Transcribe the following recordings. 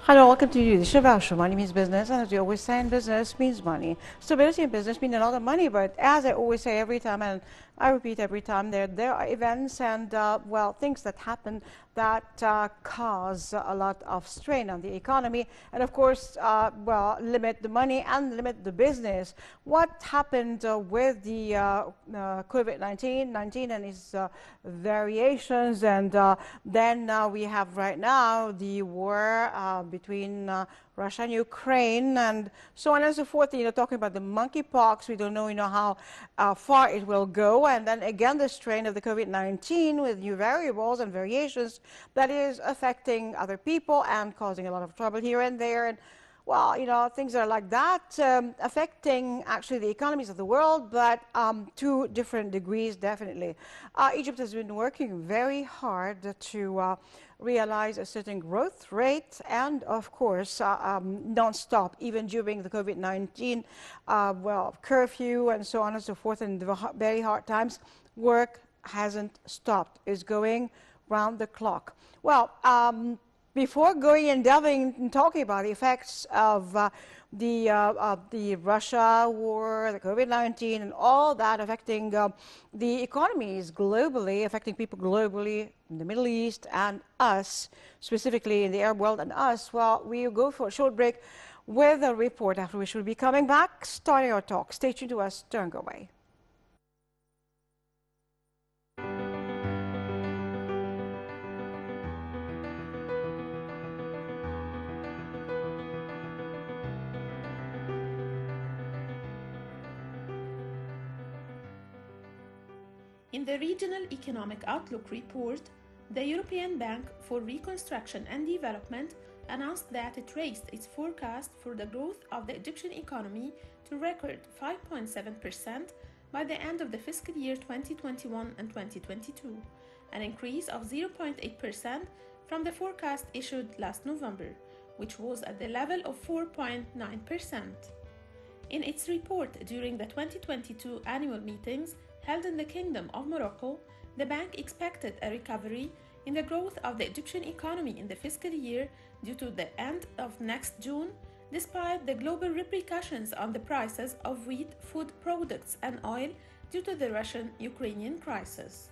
Hello, welcome to the Shiva Show. Money means business, and as we always say in business, means money. Stability in business means a lot of money, but as I always say every time, and I repeat every time, there are events and things that happen that cause a lot of strain on the economy, and of course, limit the money and limit the business. What happened with the COVID-19 and its variations, and then we have right now the war between Russia and Ukraine, and so on and so forth. Talking about the monkeypox, we don't know, how far it will go, and then again the strain of the COVID-19 with new variables and variations that is affecting other people and causing a lot of trouble here and there, and things are like that, affecting actually the economies of the world, but to different degrees, definitely. Egypt has been working very hard to realize a certain growth rate and, of course, non-stop, even during the COVID-19, curfew and so on and so forth, and the very hard times. Work hasn't stopped. It's going round the clock. Before going and delving and talking about the effects of the Russia war, the COVID-19, and all that affecting the economies globally, affecting people globally in the Middle East and us, specifically in the Arab world and us, we'll go for a short break with a report, after which we'll be coming back, starting our talk. Stay tuned to us. Don't go away. In the Regional Economic Outlook report, the European Bank for Reconstruction and Development announced that it raised its forecast for the growth of the Egyptian economy to record 5.7% by the end of the fiscal year 2021 and 2022, an increase of 0.8% from the forecast issued last November, which was at the level of 4.9%. In its report during the 2022 annual meetings held in the Kingdom of Morocco, the bank expected a recovery in the growth of the Egyptian economy in the fiscal year due to the end of next June, despite the global repercussions on the prices of wheat, food products, and oil due to the Russian-Ukrainian crisis.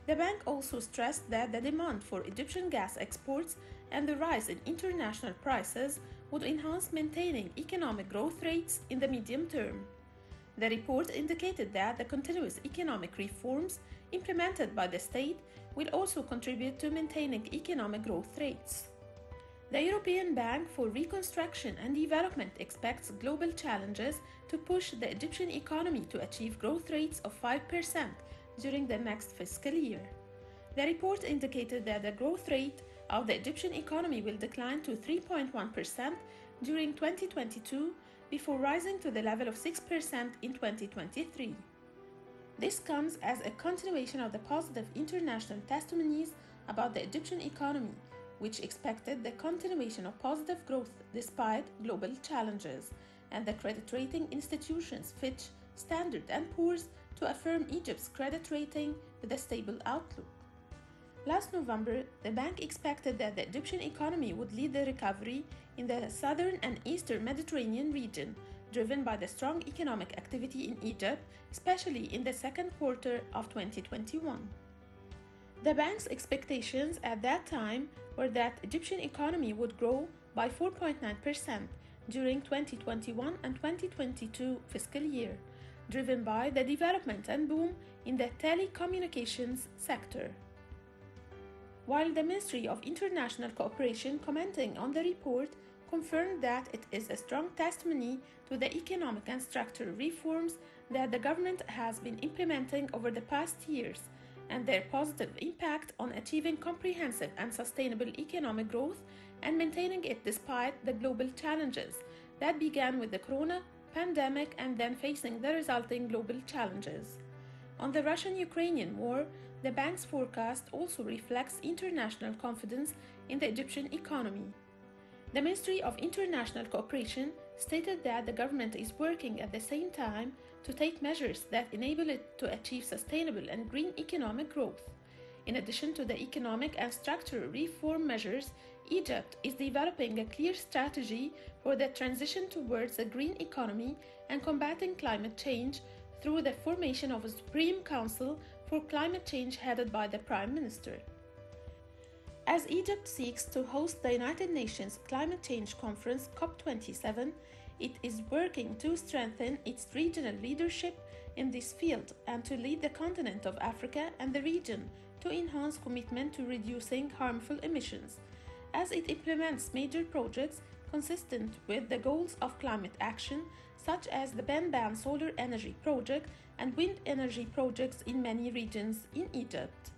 The bank also stressed that the demand for Egyptian gas exports and the rise in international prices would enhance maintaining economic growth rates in the medium term. The report indicated that the continuous economic reforms implemented by the state will also contribute to maintaining economic growth rates. The European Bank for Reconstruction and Development expects global challenges to push the Egyptian economy to achieve growth rates of 5% during the next fiscal year. The report indicated that the growth rate of the Egyptian economy will decline to 3.1% during 2022 before rising to the level of 6% in 2023. This comes as a continuation of the positive international testimonies about the Egyptian economy, which expected the continuation of positive growth despite global challenges, and the credit rating institutions Fitch, Standard & Poor's to affirm Egypt's credit rating with a stable outlook. Last November, the bank expected that the Egyptian economy would lead the recovery in the southern and eastern Mediterranean region, driven by the strong economic activity in Egypt, especially in the second quarter of 2021. The bank's expectations at that time were that Egyptian economy would grow by 4.9% during 2021 and 2022 fiscal year, driven by the development and boom in the telecommunications sector. While the Ministry of International Cooperation, commenting on the report, confirmed that it is a strong testimony to the economic and structural reforms that the government has been implementing over the past years and their positive impact on achieving comprehensive and sustainable economic growth and maintaining it despite the global challenges that began with the corona pandemic and then facing the resulting global challenges. On the Russian-Ukrainian war, the bank's forecast also reflects international confidence in the Egyptian economy. The Ministry of International Cooperation stated that the government is working at the same time to take measures that enable it to achieve sustainable and green economic growth. In addition to the economic and structural reform measures, Egypt is developing a clear strategy for the transition towards a green economy and combating climate change through the formation of a Supreme Council for Climate Change headed by the Prime Minister. As Egypt seeks to host the United Nations Climate Change Conference COP27, it is working to strengthen its regional leadership in this field and to lead the continent of Africa and the region to enhance commitment to reducing harmful emissions, as it implements major projects consistent with the goals of climate action, such as the Benban solar energy project and wind energy projects in many regions in Egypt.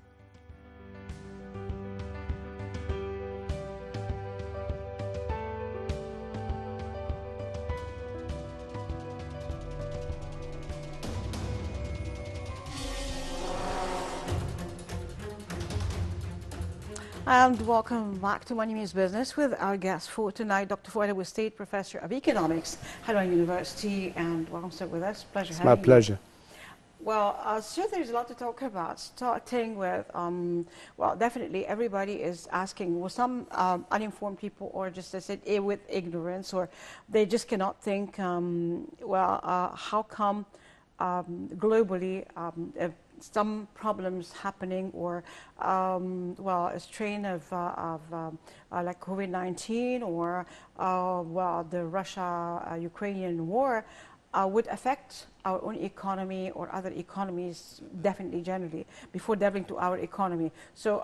And welcome back to Money Means Business with our guest for tonight, Dr. Foad with Steit Professor of Economics, Harvard University, and welcome sir with us. Pleasure having you. My pleasure. Well, sir, there's a lot to talk about. Starting with, well, definitely everybody is asking, well, some uninformed people, or just as it with ignorance, or they just cannot think, how come globally some problems happening, or well, a strain of like COVID-19, or well, the Russia-Ukrainian war would affect our own economy or other economies, definitely generally, before delving to our economy. So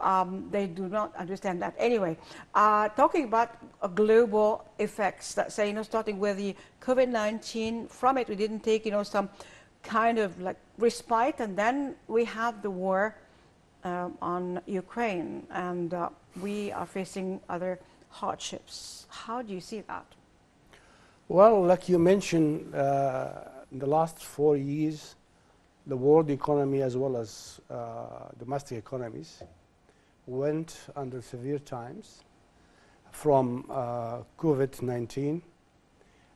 they do not understand that. Anyway, talking about global effects, that say, starting with the COVID-19, from it we didn't take, some kind of like respite, and then we have the war on Ukraine, and we are facing other hardships. How do you see that? Well, like you mentioned, in the last 4 years, the world economy as well as domestic economies went under severe times from COVID-19,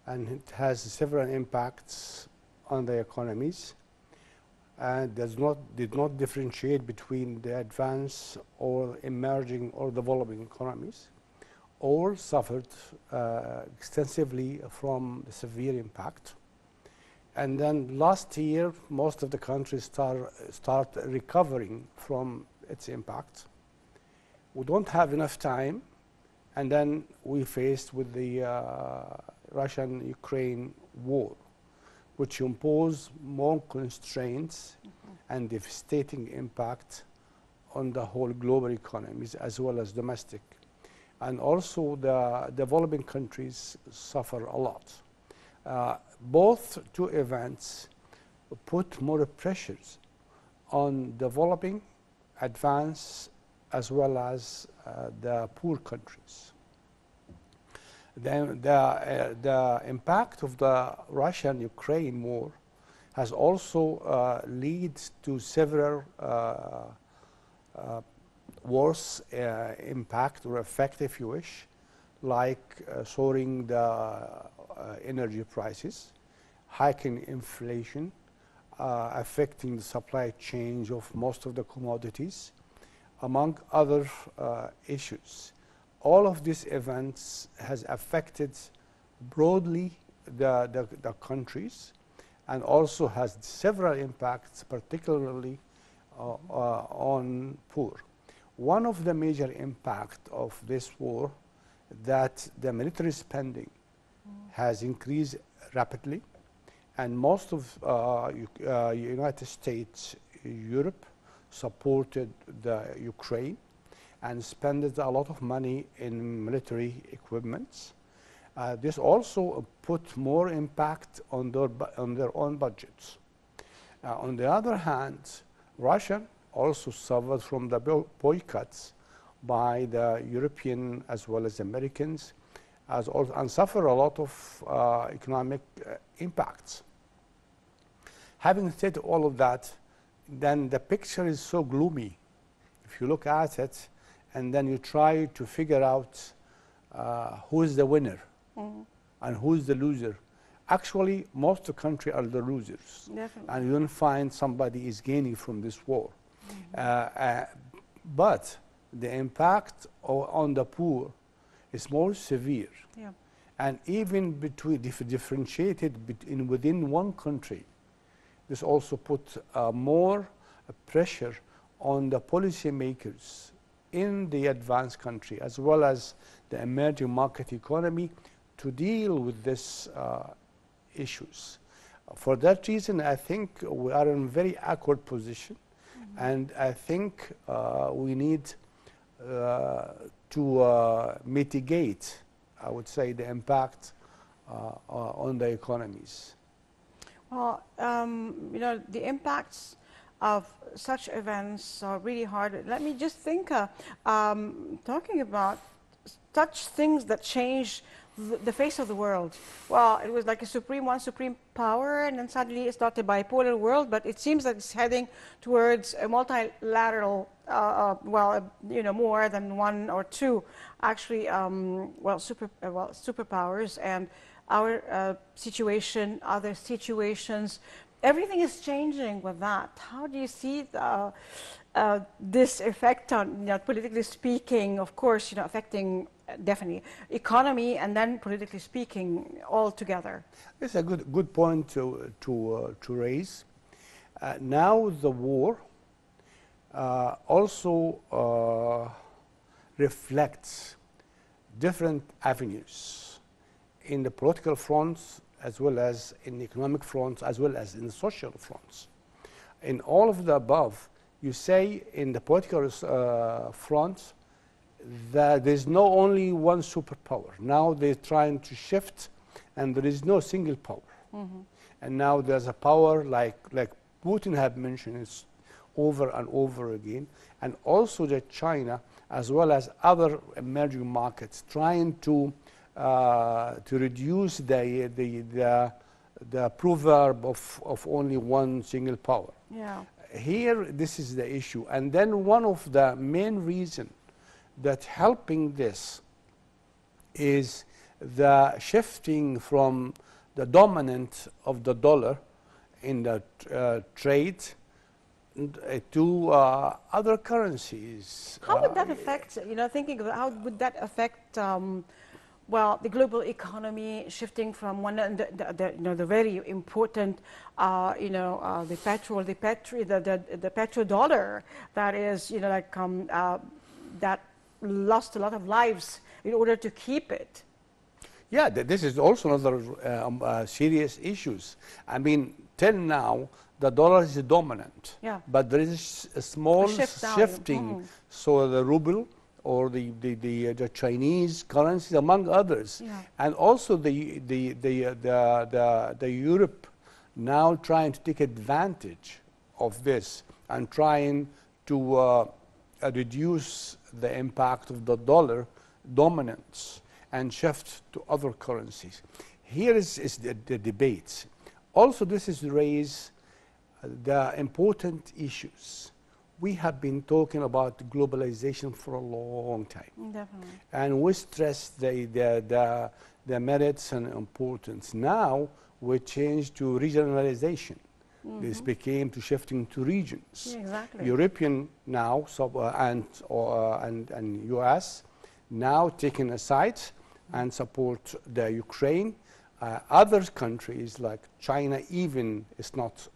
and it has several impacts on the economies, and did not differentiate between the advanced or emerging or developing economies. All suffered extensively from the severe impact. And then last year, most of the countries start recovering from its impact. We don't have enough time, and then we faced with the Russian-Ukraine war, which imposed more constraints and devastating impact on the whole global economies as well as domestic. And also the developing countries suffer a lot. Both two events put more pressures on developing, advanced, as well as the poor countries. The impact of the Russian-Ukraine war has also led to several worse impact or effect, if you wish, like soaring the energy prices, hiking inflation, affecting the supply chain of most of the commodities, among other issues. All of these events has affected broadly the countries, and also has several impacts, particularly on poor. One of the major impacts of this war, that the military spending has increased rapidly, and most of United States, Europe supported the Ukraine and spent a lot of money in military equipments. This also put more impact on their own budgets. On the other hand, Russia also suffered from the boycotts by the European as well as Americans, and suffer a lot of economic impacts. Having said all of that, then the picture is so gloomy. If you look at it, and then you try to figure out who is the winner and who is the loser. Actually, most of the country are the losers. Definitely. And you don't find somebody is gaining from this war. but the impact on the poor is more severe. Yeah. And even differentiated within one country, this also put more pressure on the policymakers in the advanced country as well as the emerging market economy to deal with these issues. For that reason, I think we are in a very awkward position, and I think we need to mitigate, I would say, the impact on the economies. Well, you know, the impacts of such events are really hard. Let me just think, talking about such things that change the face of the world. Well, it was like one supreme power, and then suddenly it's not a bipolar world, but it seems that it's heading towards a multilateral, well, you know, more than one or two, actually, superpowers, and our situation, other situations, everything is changing with that. How do you see this effect on, you know, politically speaking, of course, you know, affecting definitely economy and then politically speaking all together? It's a good point to raise. Now the war also reflects different avenues in the political fronts, as well as in the economic fronts, as well as in the social fronts. In all of the above, you say in the political front that there's no only one superpower. Now they're trying to shift, and there is no single power. Mm-hmm. And now there's a power like Putin had mentioned, it's over and over again, and also that China, as well as other emerging markets, trying to reduce the proverb of only one single power. Yeah. Here, this is the issue. And then one of the main reasons that helping this is the shifting from the dominant of the dollar in the trade to other currencies. How would that affect, you know, thinking of how would that affect well, the global economy shifting from one, you know, the very important, you know, the petrodollar that is, you know, like that lost a lot of lives in order to keep it. Yeah, this is also another serious issues. I mean, till now, the dollar is dominant, yeah, but there is a small shifting. So the ruble, or the Chinese currencies, among others, yeah, and also the Europe now trying to take advantage of this and trying to reduce the impact of the dollar dominance and shift to other currencies. Here is the debate. Also, this is raised the important issues. We have been talking about globalization for a long time. Definitely. And we stress the merits and importance. Now we change to regionalization. Mm-hmm. This became to shifting to regions. Yeah, exactly. European now and US now taking a side and support the Ukraine. Other countries like China even is not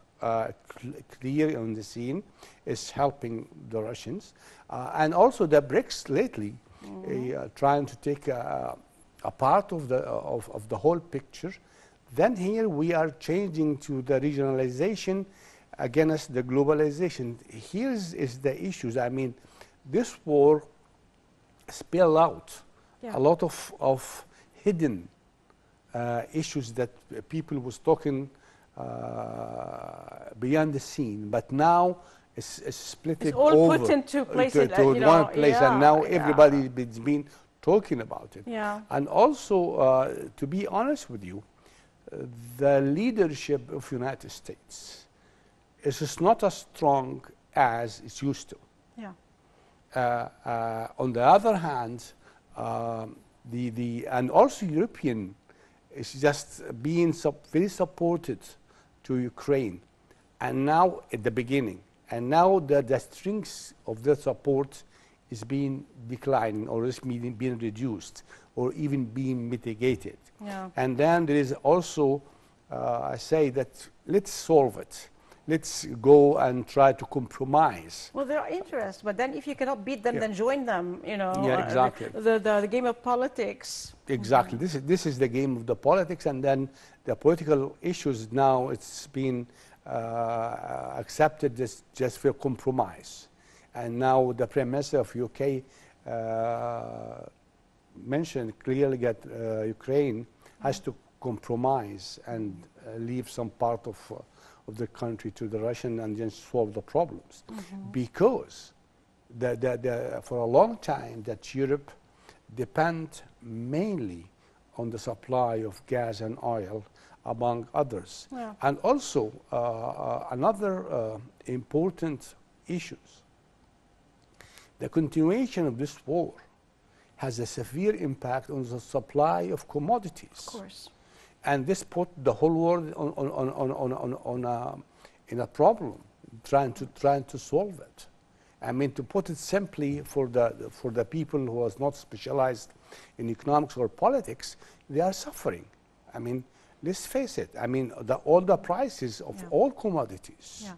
clear on the scene, is helping the Russians. And also the BRICS lately, mm-hmm, trying to take a part of the whole picture. Then here we are changing to the regionalization against the globalization. Here is the issues. I mean, this war spilled out, yeah, a lot of hidden issues that people was talking beyond the scene, but now it's split it's all over put into place to one place, yeah, and now everybody has been talking about it. Yeah. And also, to be honest with you, the leadership of United States is not as strong as it's used to. Yeah. On the other hand, and also European is just being very supported to Ukraine. And now at the beginning, And now the strength of the support is being declining, or is being reduced, or even being mitigated. Yeah. And then there is also, I say that let's solve it. Let's go and try to compromise. Well, there are interests, but then if you cannot beat them, Yeah. then join them. You know, Yeah, exactly. The game of politics. Exactly. This is the game of the politics, and then the political issues now it's been accepted just for compromise. And now the Prime Minister of UK mentioned clearly that Ukraine has to compromise and leave some part of the country to the Russian and then solve the problems. Because for a long time that Europe depend mainly on the supply of gas and oil, among others. Yeah. And also another important issues. The continuation of this war has a severe impact on the supply of commodities. Of course. And this put the whole world in a problem, trying to solve it. I mean, to put it simply, for the people who are not specialized in economics or politics, they are suffering. I mean, let's face it. I mean, all the prices of all commodities,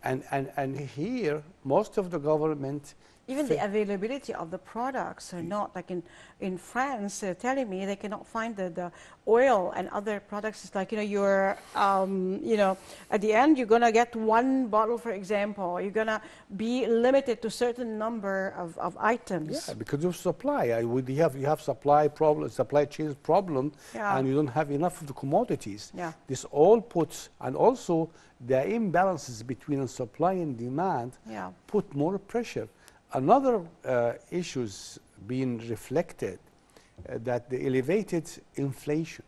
and here most of the government. Even the availability of the products are not, like in France, they're telling me they cannot find the oil and other products. It's like, you're, at the end, you're going to get one bottle, for example. You're going to be limited to certain number of items. Yeah, because of supply. You have supply problem, supply chain problem, and you don't have enough of the commodities. Yeah. This all puts, and also the imbalances between supply and demand put more pressure. Another issues being reflected that the elevated inflation,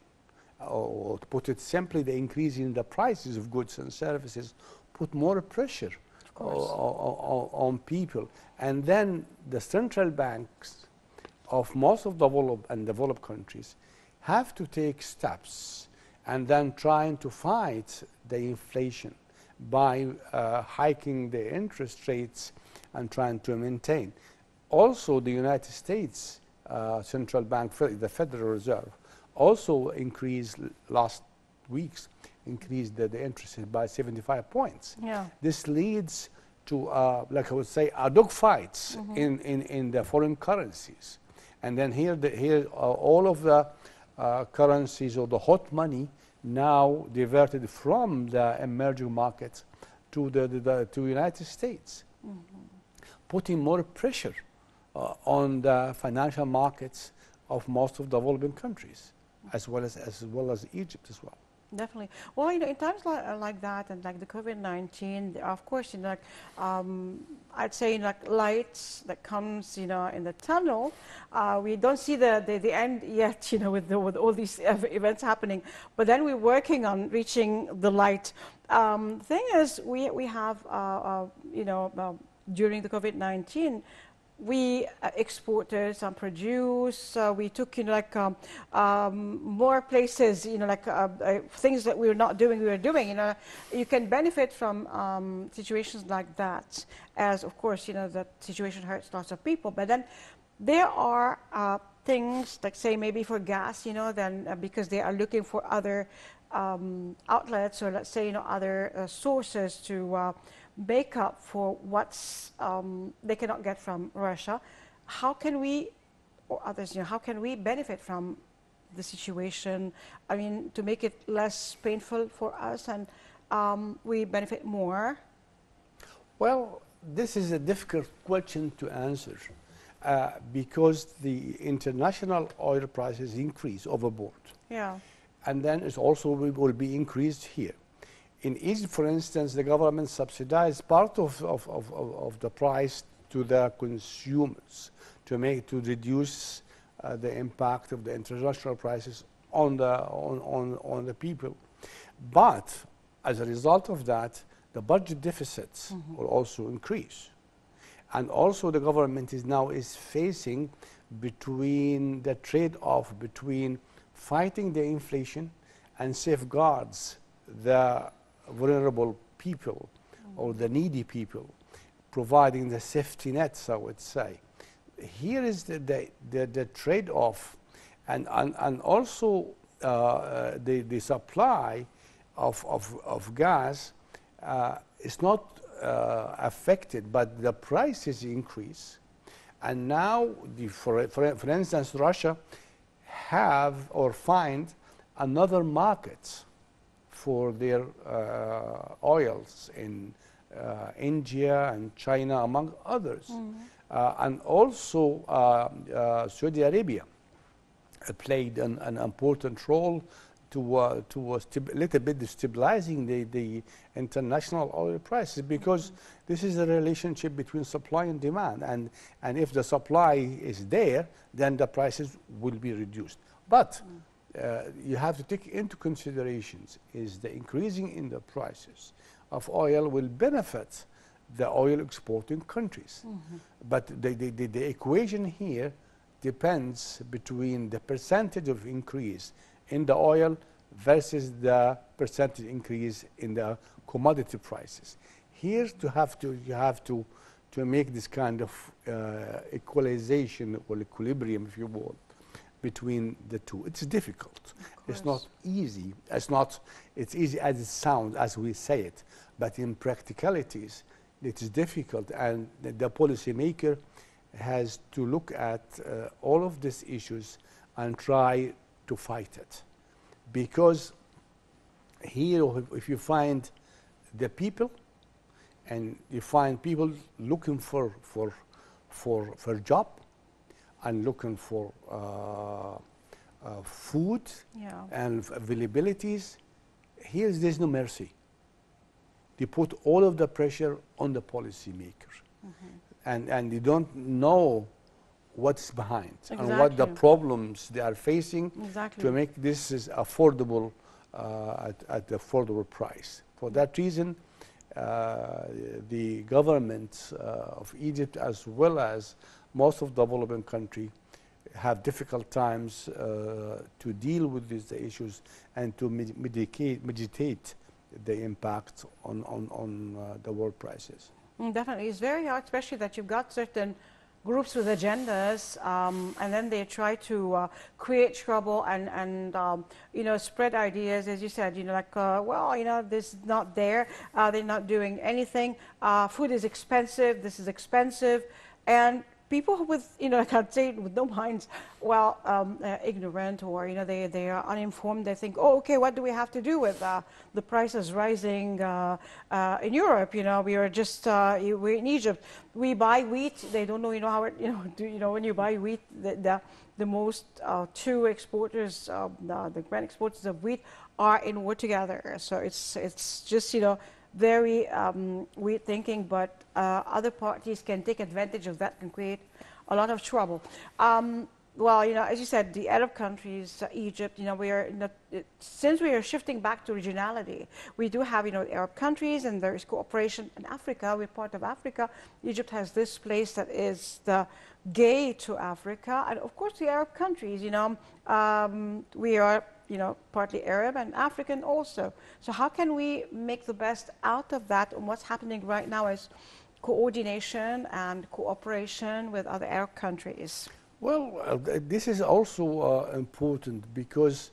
or to put it simply, the increase in the prices of goods and services put more pressure on people. And then the central banks of most of the developed countries have to take steps and then trying to fight the inflation by hiking the interest rates and trying to maintain. Also, the United States Central Bank, the Federal Reserve, also increased last week's increased the interest rate by 75 points. Yeah. This leads to, like I would say, dogfights in the foreign currencies. And then here all of the currencies or the hot money now diverted from the emerging markets to the United States. Putting more pressure on the financial markets of most of the developing countries, as well as Egypt as well. Definitely. Well, in times like that, and like the COVID-19, of course, I'd say like lights that comes, in the tunnel. We don't see the end yet, with all these events happening. But then we're working on reaching the light. Thing is, we have, during the COVID-19, we exported some produce. We took, more places, things that we were not doing, we were doing. You can benefit from situations like that, as of course, that situation hurts lots of people. But then there are things, like say maybe for gas, then because they are looking for other outlets, or let's say, other sources to make up for what's they cannot get from Russia. How can we, or others, how can we benefit from the situation? I mean, to make it less painful for us and we benefit more? Well, this is a difficult question to answer because the international oil prices increase overboard. Yeah. And then it also will be increased here. In Egypt, for instance, the government subsidized part of the price to the consumers to reduce the impact of the international prices on the people. But as a result of that, the budget deficits will also increase. And also the government is facing between the trade-off between fighting the inflation and safeguards the vulnerable people or the needy people, providing the safety nets, I would say. Here is the trade-off, and also the supply of gas is not affected, but the prices increase. And now, for instance, Russia have or find another market for their oils in India and China, among others. And also Saudi Arabia played an important role to a little bit stabilizing the international oil prices, because this is a relationship between supply and demand, and if the supply is there, then the prices will be reduced. But you have to take into considerations is the increasing in the prices of oil will benefit the oil exporting countries. But the equation here depends between the percentage of increase in the oil versus the percentage increase in the commodity prices. Here you have to make this kind of equalization or equilibrium, if you will, between the two. It's difficult. It's not easy. It's easy as it sounds, as we say it, but in practicalities, it is difficult, and the policymaker has to look at all of these issues and try to fight it. Because here, if you find the people, and you find people looking for job and looking for food and availabilities, there's no mercy. They put all of the pressure on the policymaker, and they don't know what's behind and what the problems they are facing to make this is affordable at the affordable price. For that reason, the government of Egypt, as well as most of the developing country, have difficult times to deal with these issues and to mitigate the impact on the world prices. Definitely, it's very hard, especially that you've got certain groups with agendas, and then they try to create trouble and spread ideas, as you said, this is not there, they're not doing anything, food is expensive, this is expensive, and people with, I can't say with no minds, ignorant, or, they are uninformed. They think, oh, okay, what do we have to do with the prices rising in Europe? We are just, we're in Egypt. We buy wheat. They don't know, how it, when you buy wheat, the most two exporters, the grand exporters of wheat are in war together. So it's just, very weird thinking, but other parties can take advantage of that and create a lot of trouble. As you said, the Arab countries, Egypt, since we are shifting back to regionality, we do have, Arab countries, and there is cooperation in Africa. We're part of Africa. Egypt has this place that is the gateway to Africa, and of course the Arab countries, we are partly Arab and African also. So how can we make the best out of that, and what's happening right now is coordination and cooperation with other Arab countries? Well, this is also important because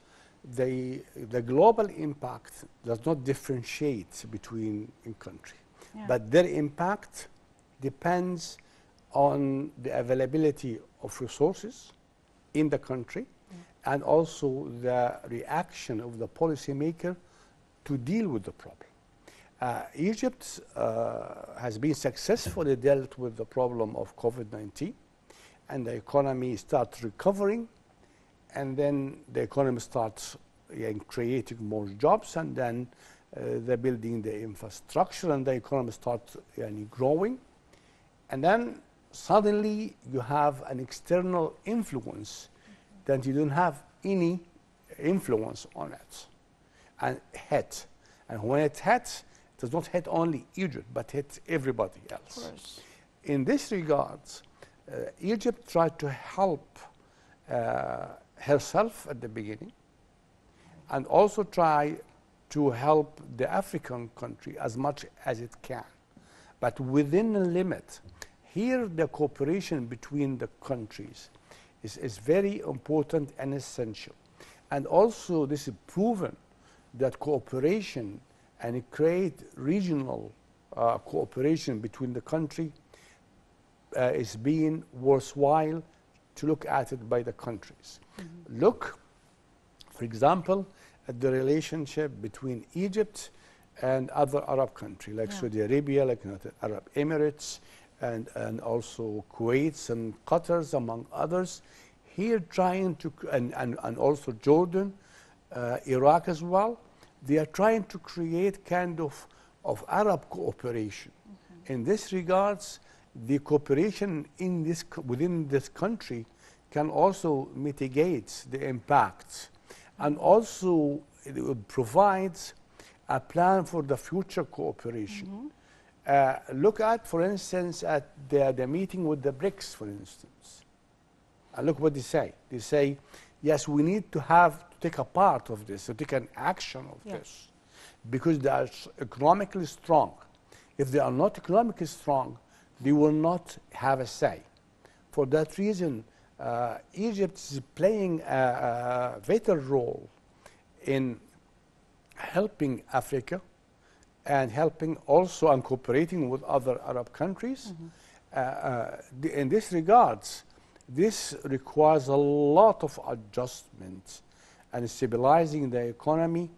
the global impact does not differentiate between countries, but their impact depends on the availability of resources in the country, and also the reaction of the policymaker to deal with the problem. Egypt has been successfully dealt with the problem of COVID-19, and the economy starts recovering, and then the economy starts creating more jobs, and then they're building the infrastructure, and the economy starts growing. And then suddenly you have an external influence that you don't have any influence on it, and hit. And when it hits, it does not hit only Egypt, but hits everybody else. Of course. In this regard, Egypt tried to help herself at the beginning, and also try to help the African country as much as it can, but within a limit. Here, the cooperation between the countries is very important and essential. And also, this is proven that cooperation and create regional cooperation between the country is being worthwhile to look at it by the countries. Mm-hmm. Look, for example, at the relationship between Egypt and other Arab countries like Saudi Arabia, like United Arab Emirates, and also Kuwait and Qatar, among others. Here trying to, and also Jordan, Iraq as well, they are trying to create kind of Arab cooperation. Mm-hmm. In this regards, the cooperation in this within this country can also mitigate the impacts, and also it provides a plan for the future cooperation. Mm-hmm. Look at, for instance, at the meeting with the BRICS, for instance. And look what they say. They say, yes, we need to take a part of this, to take an action of this, because they are economically strong. If they are not economically strong, they will not have a say. For that reason, Egypt is playing a vital role in helping Africa and helping also and cooperating with other Arab countries. Mm-hmm. In this regards, this requires a lot of adjustment and stabilizing the economy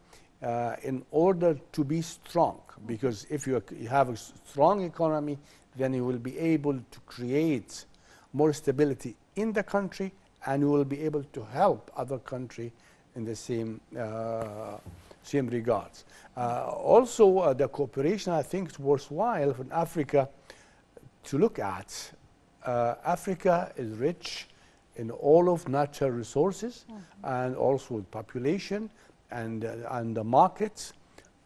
in order to be strong. Because if you have a strong economy, then you will be able to create more stability in the country, and you will be able to help other countries in the same regards. Also, the cooperation, I think, is worthwhile for Africa to look at. Africa is rich in all of natural resources, mm-hmm. and also with population and the markets,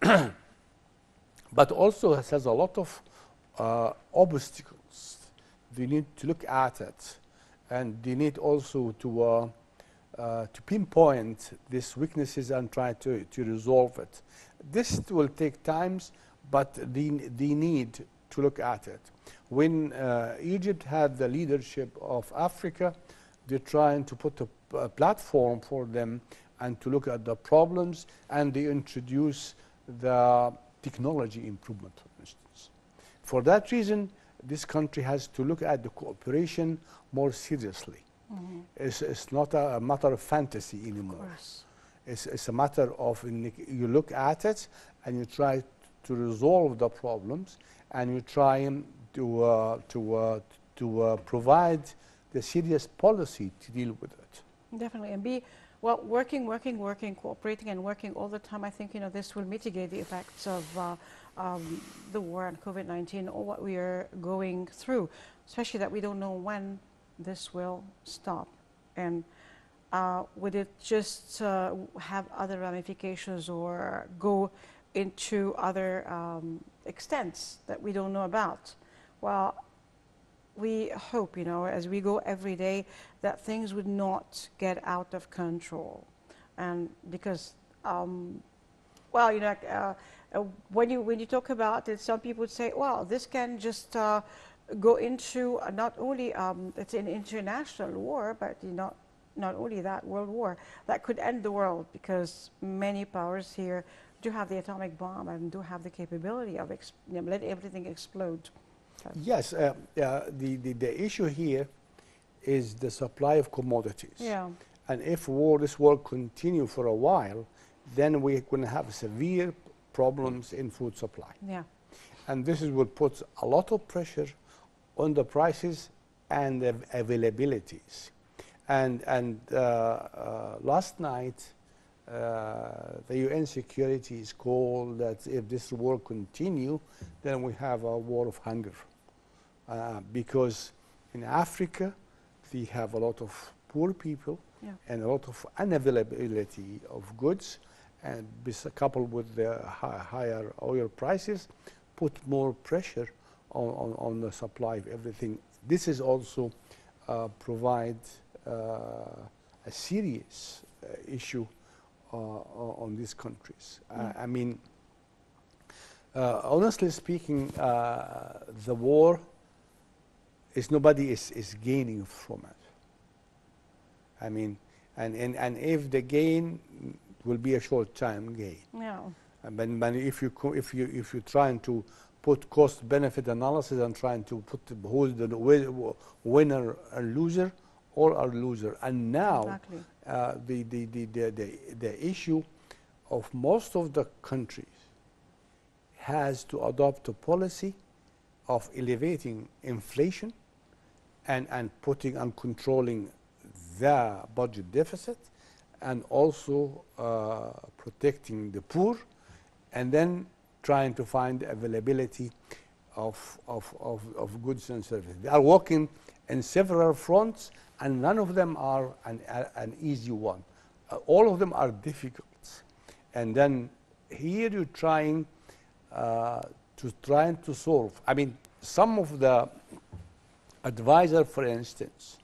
but also it has a lot of obstacles. They need to look at it, and they need also to pinpoint these weaknesses and try to resolve it. This will take time, but they need to look at it. When Egypt had the leadership of Africa, they're trying to put a platform for them and to look at the problems, and they introduce the technology improvement, for instance. For that reason, this country has to look at the cooperation more seriously. Mm-hmm. It's not a matter of fantasy anymore. It's a matter of you look at it and you try to resolve the problems, and you try to provide the serious policy to deal with it. Definitely, and be working, cooperating, and working all the time. I think this will mitigate the effects of the war and COVID-19, or what we are going through, especially that we don't know when this will stop, and would it just have other ramifications or go into other extents that we don't know about? Well, we hope, as we go every day, that things would not get out of control, and because, well, when you talk about it, some people would say, well, this can just go into not only it's an international war, but not only that, world war that could end the world, because many powers here do have the atomic bomb and do have the capability of letting everything explode. Yes, the issue here is the supply of commodities. Yeah. And if this war continue for a while, then we're going to have severe problems in food supply. Yeah. And this will put a lot of pressure on the prices and the availabilities. And last night, the UN security is called that if this war continue, then we have a war of hunger. Because in Africa, we have a lot of poor people, yeah, and a lot of unavailability of goods, and coupled with the higher oil prices, put more pressure on the supply of everything. This is also provide a serious issue on these countries. I mean, honestly speaking, the war is nobody is gaining from it. I mean, and if the gain will be a short-time gain. Yeah. But if you trying to put cost-benefit analysis and trying to put who's the winner and loser, all are loser. And now the issue of most of the countries has to adopt a policy of elevating inflation and putting and controlling the budget deficit, and also protecting the poor, and then trying to find availability of goods and services. They are working in several fronts, and none of them are an easy one. All of them are difficult. And then here you're trying to solve. I mean, some of the advisor, for instance,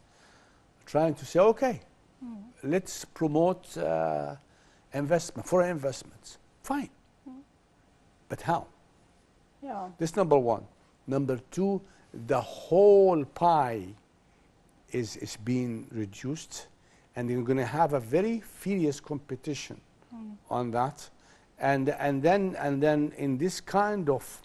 trying to say, okay, let's promote investment, foreign investments. Fine. But how? Yeah. This number one. Number two, the whole pie is being reduced, and you're going to have a very furious competition on that. And then in this kind of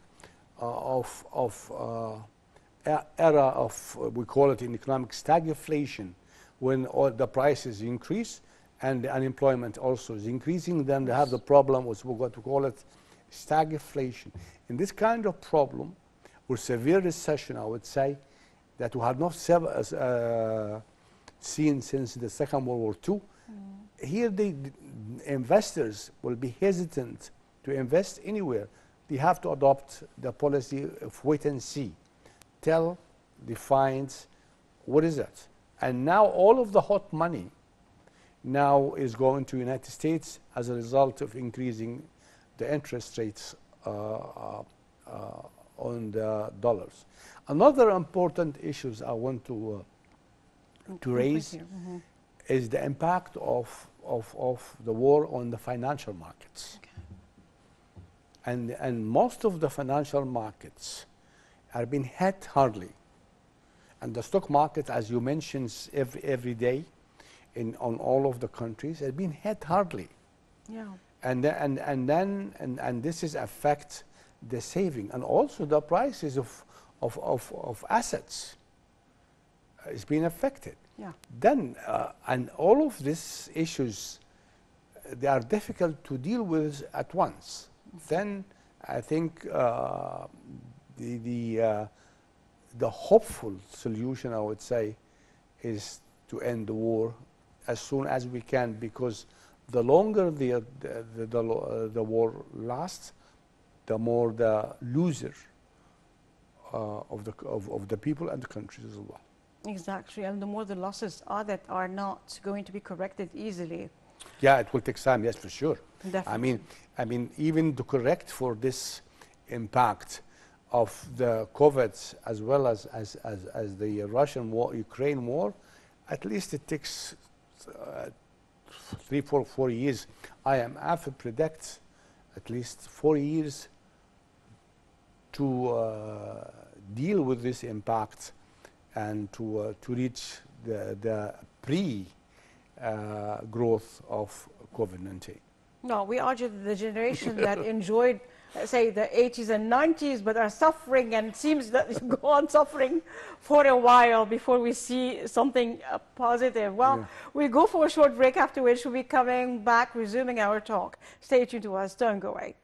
era of we call it in economics stagflation, when all the prices increase and the unemployment also is increasing, then they have the problem with what we call it stagflation. In this kind of problem, or severe recession, I would say, that we have not seen since the Second World War II, here the investors will be hesitant to invest anywhere. They have to adopt the policy of wait and see. Tell, defines, what is it? And now all of the hot money now is going to United States as a result of increasing the interest rates on the dollars. Another important issues I want to raise is the impact of the war on the financial markets. Okay. And most of the financial markets are being hit hardly. And the stock market, as you mentioned, every day on all of the countries, has been hit hardly. Yeah. And this is affect the saving, and also the prices of assets is being affected. Yeah. Then and all of these issues, they are difficult to deal with at once. Then I think the hopeful solution, I would say, is to end the war as soon as we can, because the longer the war lasts, the more the loser of the people and the countries as well. Exactly, and the more the losses are that are not going to be corrected easily. Yeah, it will take time. Yes, for sure. Definitely. I mean, even to correct for this impact of the COVID as well as the Russian war, Ukraine war, at least it takes 4 years. IMF predicts at least 4 years to deal with this impact and to reach the growth of COVID-19. No, we are just the generation that enjoyed, say, the 80s and 90s, but are suffering, and it seems that it go on suffering for a while before we see something positive. Well, yeah. We'll go for a short break, after which we'll be coming back, resuming our talk. Stay tuned to us. Don't go away.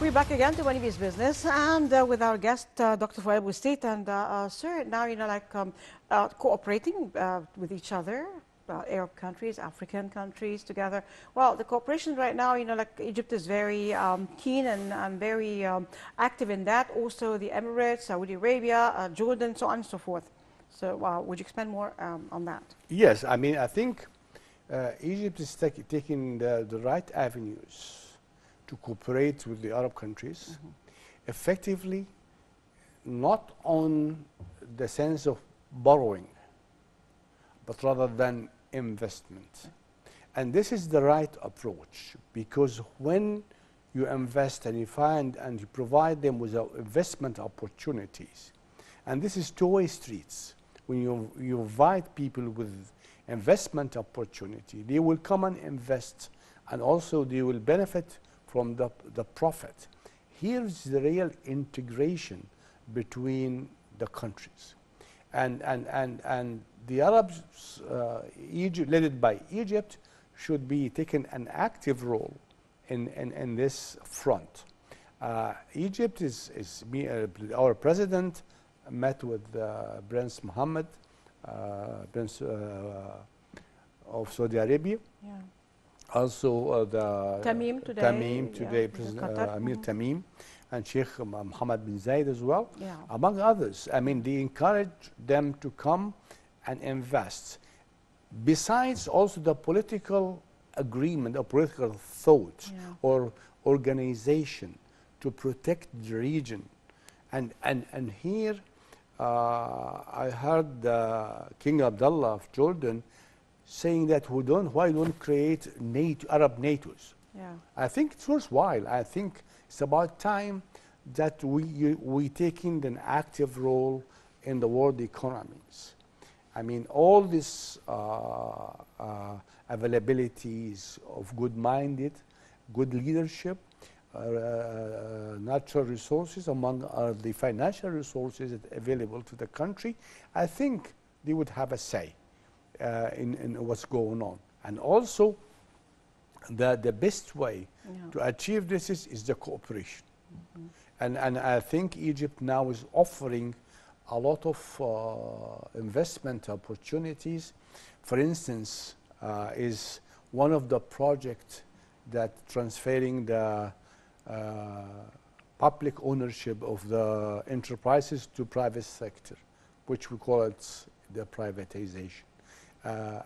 We're back again to Moneybees Business, and with our guest, Dr. Foad with Steit. And sir, now cooperating with each other, Arab countries, African countries together. Well, the cooperation right now, Egypt is very keen and very active in that. Also, the Emirates, Saudi Arabia, Jordan, so on and so forth. So, would you expand more on that? Yes, I mean, I think Egypt is taking the right avenues to cooperate with the Arab countries effectively, not on the sense of borrowing, but rather than investment. And this is the right approach, because when you invest and you find and you provide them with investment opportunities, and this is two-way streets. When you invite people with investment opportunity, they will come and invest, and also they will benefit from the profit. Here's the real integration between the countries. And the Arabs, Egypt, led by Egypt, should be taking an active role in this front. Egypt our president met with Prince Mohammed, Prince of Saudi Arabia. Yeah. Also the Tamim today, President Amir Tamim, and Sheikh Mohammed bin Zayed as well, Yeah. among others. I mean, they encourage them to come and invest. Besides also the political agreement or political thought or organization to protect the region. And here I heard King Abdullah of Jordan saying that why don't create Arab NATOs? Yeah. I think it's worthwhile. I think it's about time that we taking an active role in the world economies. I mean, all these availabilities of good-minded, good leadership, natural resources among the financial resources available to the country, I think they would have a say in what's going on. And also, the best way to achieve this is the cooperation. And I think Egypt now is offering a lot of investment opportunities. For instance, is one of the projects that transferring the public ownership of the enterprises to private sector, which we call it the privatization.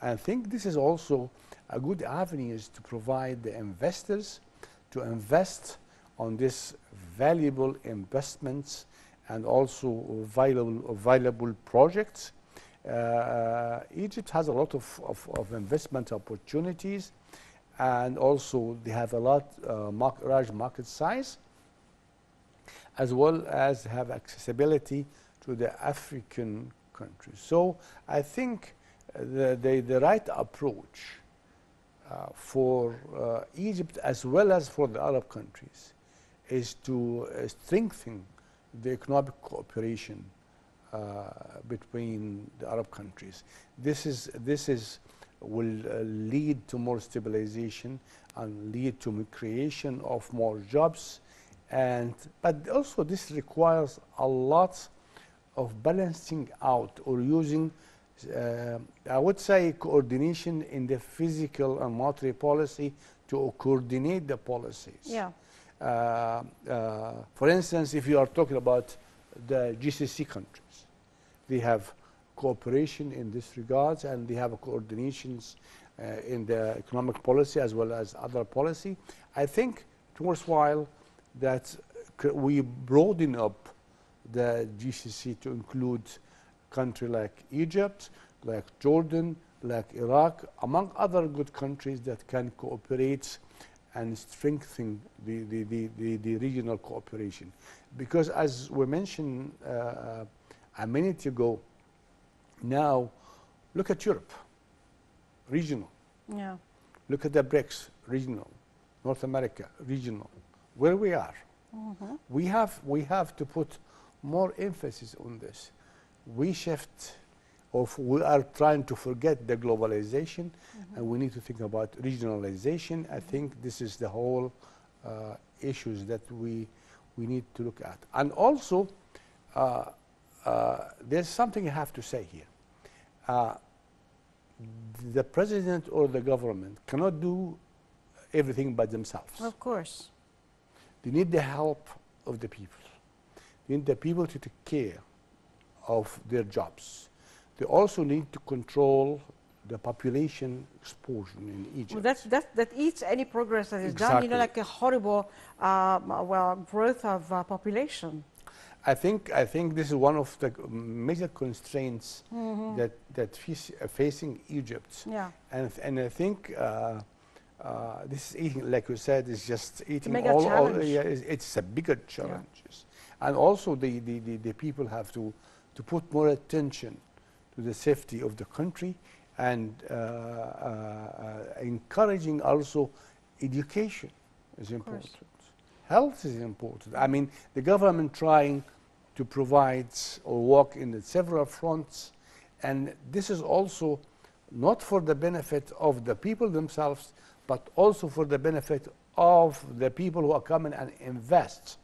I think this is also a good avenue to provide the investors to invest on these valuable investments and also valuable projects. Egypt has a lot of investment opportunities, and also they have a large market size, as well as have accessibility to the African countries. So I think the right approach for Egypt as well as for the Arab countries is to strengthen the economic cooperation between the Arab countries. This will lead to more stabilization and lead to creation of more jobs, but also this requires a lot of balancing out or using I would say coordination in the physical and monetary policy to coordinate the policies. Yeah. For instance, if you are talking about the GCC countries, they have cooperation in this regards, and they have coordinations in the economic policy as well as other policy. I think it's worthwhile that we broaden up the GCC to include countries like Egypt, like Jordan, like Iraq, among other good countries that can cooperate and strengthen the regional cooperation. Because as we mentioned a minute ago, now look at Europe, regional. Yeah. Look at the BRICS, regional. North America, regional. Where we are. We have to put more emphasis on this. We are trying to forget the globalization, and we need to think about regionalization. I think this is the whole issues that we need to look at. And also, there's something I have to say here. The president or the government cannot do everything by themselves. Of course. They need the help of the people. They need the people to take care of their jobs. They also need to control the population explosion in Egypt. Well, that eats any progress that is done, you know, like a horrible growth of population. I think this is one of the major constraints that facing Egypt. Yeah. And I think this is eating, like you said, is just eating mega challenge. yeah, it's a bigger challenge. Yeah. And also the people have to put more attention to the safety of the country, and encouraging also education is important. Health is important. I mean, the government trying to provide or work in the several fronts, and this is also not for the benefit of the people themselves, but also for the benefit of the people who are coming and invest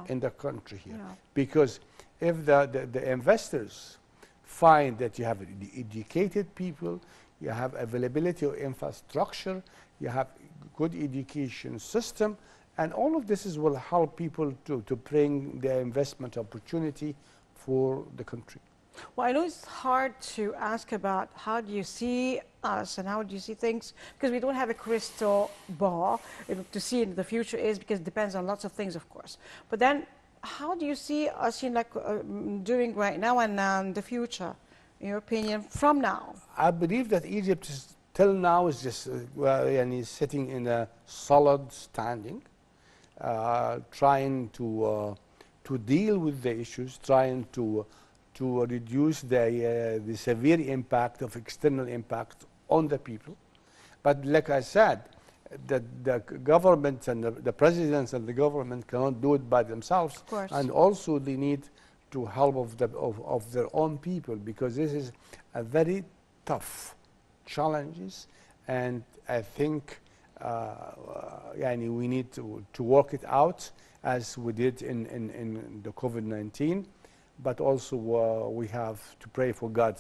in the country here. Yeah. Because if the investors find that you have educated people, you have availability of infrastructure, you have good education system, and all of this will help people to bring the investment opportunity for the country. Well, I know it's hard to ask about how do you see us and how do you see things, because we don't have a crystal ball to see in the future is, because it depends on lots of things, of course. But then how do you see us in doing right now and the future, in your opinion, from now? I believe that Egypt is, till now is just sitting in a solid standing, trying to deal with the issues, trying to reduce the severe impact of external impact on the people. But like I said, the government and the presidents and the government cannot do it by themselves. Of course. And also they need to help of their own people, because this is a very tough challenges, and I think we need to work it out as we did in the COVID-19, but also we have to pray for God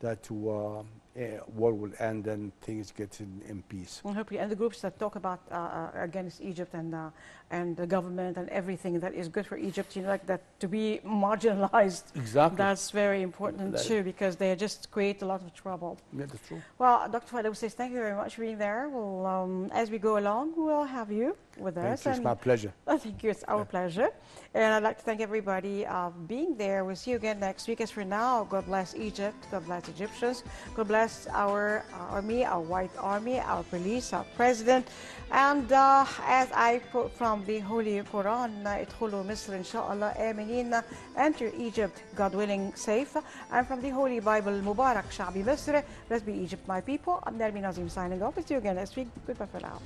that war will end and things get in peace. Well, hopefully, and the groups that talk about against Egypt and the government and everything that is good for Egypt, you know, like that to be marginalized. Exactly. That's very important too, because they just create a lot of trouble. Yeah, that's true. Well, Dr. Foad says thank you very much for being there. We'll, as we go along, we'll have you with us. It's my pleasure. Thank you. It's our pleasure. And I'd like to thank everybody for being there. We'll see you again next week. As for now, God bless Egypt. God bless Egyptians. God bless our army, our white army, our police, our president. And as I quote from the Holy Quran, ادخلوا مصر إن شاء الله آمنين, enter Egypt, God willing, safe. And from the Holy Bible, Mubarak شعبي مصر, let's be Egypt, my people. I'm Nermin Nazim signing off. We'll see you again next week. Goodbye for now.